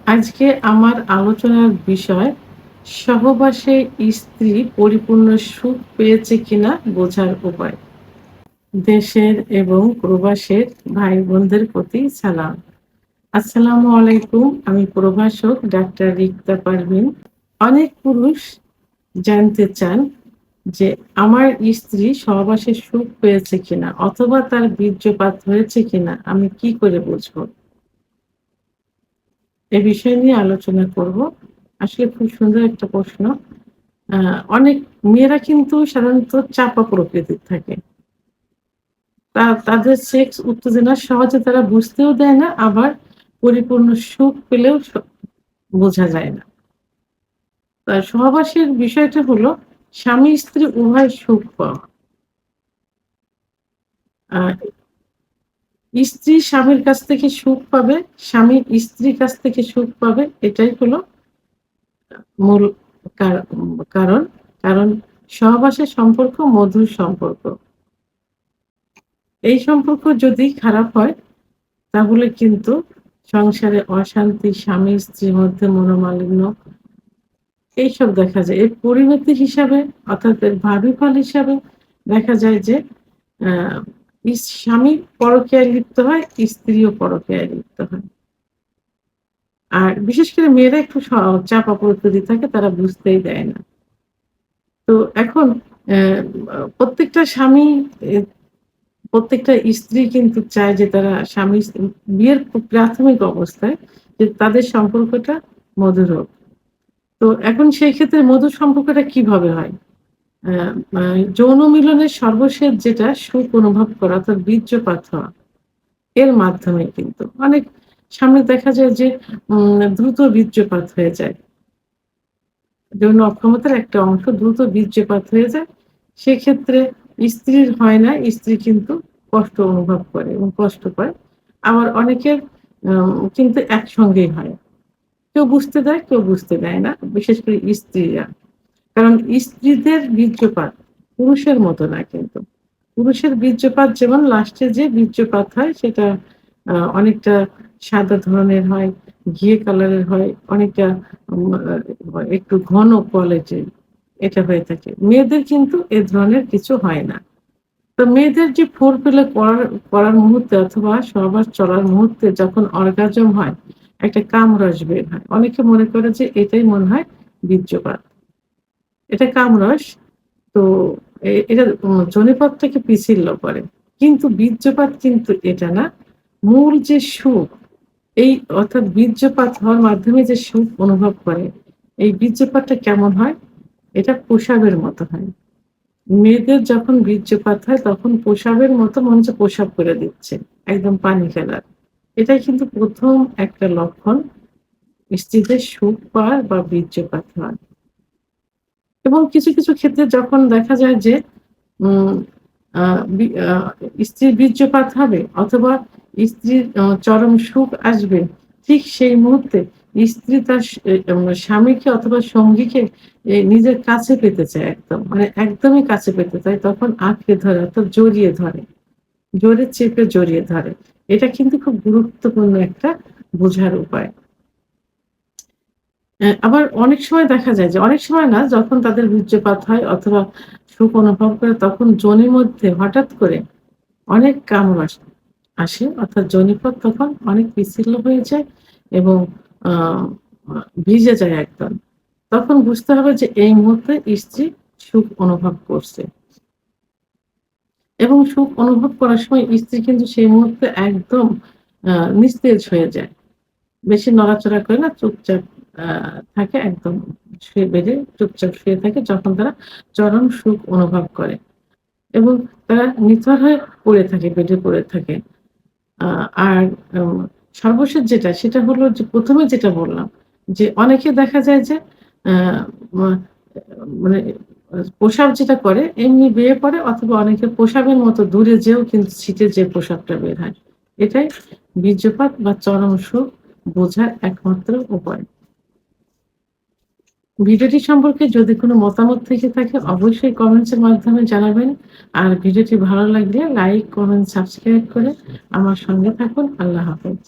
আজকে আমার আলোচনার বিষয় সহবাসে স্ত্রী পরিপূর্ণ সুখ পেয়েছে কিনা বোঝার উপায়। দেশের এবং প্রবাসের ভাই বোনদের প্রতি সালাম। আসসালামু আলাইকুম। আমি প্রভাষক ডাক্তার রিক্তা পারভীন। অনেক পুরুষ জানতে চান যে আমার স্ত্রী সহবাসে সুখ পেয়েছে কিনা অথবা তার বীর্যপাত হয়েছে কিনা আমি কি করে বুঝবো? এ বিষয় নিয়ে আলোচনা করব। আসলে খুব সুন্দর একটা প্রশ্ন। আ অনেক মেয়েরা কিন্তু সাধারণত চাপা প্রকৃতির থাকে। তাদের সেক্স উত্তেজনা সহজে তারা বুঝতেও দেয় না, আবার পরিপূর্ণ সুখ পেলেও বোঝা যায় না। সহবাসের বিষয়টা হলো স্বামী-স্ত্রী উভয় সুখ পাওয়া। আ স্ত্রী স্বামীর কাছ থেকে সুখ পাবে, স্বামী স্ত্রীর কাছ থেকে সুখ পাবে। এটাই হলো মূল কার কারণ। কারণ সহবাসের সম্পর্ক মধুর সম্পর্ক। এই সম্পর্ক যদি খারাপ হয় তাহলে কিন্তু সংসারে অশান্তি, স্বামী-স্ত্রীর মধ্যে মনোমালিন্য এইসব দেখা যায়। এর পরিণতি হিসাবে অর্থাৎ এর ভাবিফল হিসাবে দেখা যায় যে আ স্বামী পরকীয়ায় লিপ্ত হয়, স্ত্রীও পরকীয়ায় লিপ্ত হয়। আর বিশেষ করে মেয়েরা একটু চাপা প্রকৃতির থাকে, তারা বুঝতেই দেয় না। তো এখন অ্যা প্রত্যেকটা স্বামী এ প্রত্যেকটা স্ত্রী কিন্তু চায় যে তারা বিয়ের প্রাথমিক অবস্থায় যে তাদের সম্পর্কটা মধুর হোক। তো এখন সেই ক্ষেত্রে মধুর সম্পর্কটা কিভাবে হয়? আ আ যৌন মিলনের সর্বশেষ যেটা সুখ অনুভব করা অর্থাৎ বীর্যপাত হওয়া, এর মাধ্যমে কিন্তু। অনেক সামনে দেখা যায় যে দ্রুত বীর্যপাত হয়ে যায়। যৌন অক্ষমতার একটা অংশ দ্রুত বীর্যপাত হয়ে যায়। সেক্ষেত্রে স্ত্রীর হয় না, স্ত্রী কিন্তু কষ্ট অনুভব করে এবং কষ্ট পায়। আবার অনেকের কিন্তু একসঙ্গেই হয়। কেউ বুঝতে দেয়, কেউ বুঝতে দেয় না। বিশেষ করে স্ত্রীরা। কারণ স্ত্রীদের বীর্যপাত পুরুষের মতো না কিন্তু। পুরুষের বীর্যপাত যেমন লাস্টে যে বীর্যপাত হয় সেটা অনেকটা সাদা ধরনের হয়, ঘিয়ে কালারের হয়, অনেকটা একটু ঘন কোয়ালিটির এটা হয়ে থাকে। মেয়েদের কিন্তু এ ধরনের কিছু হয় না। তো মেয়েদের যে ফোর প্লে করার মুহূর্তে অথবা সহবাস চলার মুহূর্তে যখন অর্গাজম হয়, একটা কামরস বের হয়। অনেকে মনে করে যে এটাই মনে হয় বীর্যপাত। এটা কামরস। তো এটা জনিপথ থেকে পিছিল্য করে। কিন্তু বীর্যপাত কিন্তু এটা না। মূল যে সুখ, এই অর্থাৎ বীর্যপাত হওয়ার মাধ্যমে যে সুখ অনুভব করে, এই বীর্যপাতটা কেমন হয়? এটা প্রসাবের মতো হয়। মেয়েদের যখন বীর্যপাত হয় তখন প্রসাবের মতো মনে হচ্ছে প্রসাব করে দিচ্ছে। একদম পানি ফেলার। এটাই কিন্তু ১ম একটা লক্ষণ স্ত্রীদের সুখ পাওয়ার বা বীর্যপাত হওয়ার। এবং কিছু ক্ষেত্রে যখন দেখা যায় যে উম আ বি আ স্ত্রীর বীর্যপাত হবে অথবা স্ত্রীর চরম সুখ আসবে, ঠিক সেই মুহূর্তে স্ত্রী তার স্বামীকে অথবা সঙ্গীকে নিজের কাছে পেতে চায় একদম। মানে একদমই কাছে পেতে চায়। তখন আঁকড়ে ধরে অর্থাৎ জড়িয়ে ধরে। জোরে চেপে জড়িয়ে ধরে। এটা কিন্তু খুব গুরুত্বপূর্ণ একটা বোঝার উপায়। আবার অনেক সময় দেখা যায় যে অনেক সময় না যখন তাদের বীর্যপাত হয় অথবা সুখ অনুভব করে তখন যোনির মধ্যে হঠাৎ করে অনেক কামড় আসে অর্থাৎ যোনিপথ তখন অনেক পিচ্ছিল হয়ে যায় এবং আ আ ভিজে যায় একদম। তখন বুঝতে হবে যে এই মুহূর্তে স্ত্রী সুখ অনুভব করছে এবং সুখ অনুভব করার সময় স্ত্রী কিন্তু সেই মুহূর্তে একদম আ নিস্তেজ হয়ে যায়। বেশি নড়াচড়া করে না, চুপচাপ আ থাকে একদম শুয়ে বেডে চুপচাপ শুয়ে থাকে যখন তারা চরম সুখ অনুভব করে এবং তারা নিথর হয়ে পড়ে থাকে, বেডে পড়ে থাকে। আ আর উম সর্বশেষ যেটা সেটা হলো যে ১ম এ যেটা বললাম যে অনেকে দেখা যায় যে আ মা মানে প্রসাব যেটা করে এমনি বেয়ে পড়ে অথবা অনেকে প্রসাবের মতো দূরে যেয়েও কিন্তু ছিটে যেয়ে প্রসাবটা বের হয়। এটাই বীর্যপাত বা চরম সুখ বোঝার একমাত্র উপায়। ভিডিওটি সম্পর্কে যদি কোনো মতামত থেকে থাকে অবশ্যই কমেন্টস এর মাধ্যমে জানাবেন। আর ভিডিওটি ভালো লাগলে লাইক, কমেন্ট, সাবস্ক্রাইব করে আমার সঙ্গে থাকুন। আল্লাহ হাফেজ।